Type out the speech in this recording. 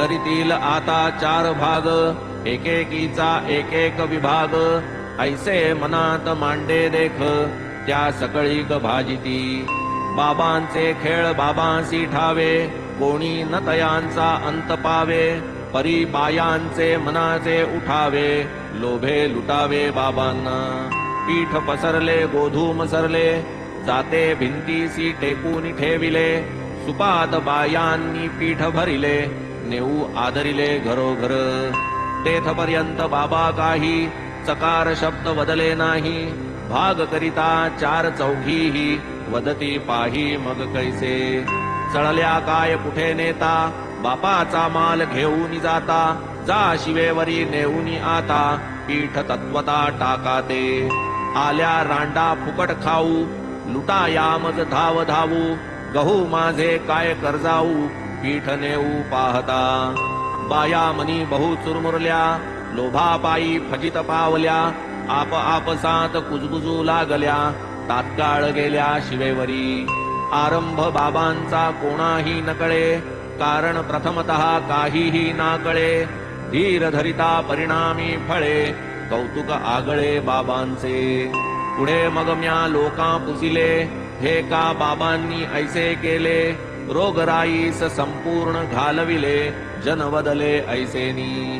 करीतील आता 4 भाग, एकेकीचा एक एक विभाग, ऐसे मनात मांडे देख, त्या सकळीक भाजिती. बाबांचे खेळ बाबांसी ठावे, कोणी न तयांचा अंत पावे. परी बायांचे मनाचे उठावे, लोभे लुटावे बाबांना. पीठ पसरले गोधूम सरले, जाते भिंतीसी टेकून ठेविले. सुपात बायांनी पीठ भरिले, नेऊ आदरिले घरोघर. तेथपर्यंत बाबा काही चकार शब्द वदले नाही. भाग करिता 4 चौघीही, वदती पाही मग कैसे. चळल्या काय कुठे नेता, बापाचा माल घेऊन जाता. जा शिवेवरी नेऊन आता, पीठ तत्वता टाका ते. आल्या रांडा फुकट खाऊ, लुटा यामज धाव धावू. गहू माझे काय कर्जाऊ, पीठ नेऊ पाहता. बाया मनी बहु चुरमुरल्या, लोभापायी फजित पावल्या. आप आपसात कुजबुजू लागल्या, तात्काळ गेल्या शिवेवरी. आरंभ बाबांचा कोणाही नकळे, कारण प्रथमतः काहीही नाकळे. धीर धरिता परिणामी फळे, कौतुक आगळे बाबांचे. पुढे मग म्या लोकां पुसिले, हे का बाबांनी ऐसे केले. रोगराईस संपूर्ण घालविले, जन वदले ऐसेनी.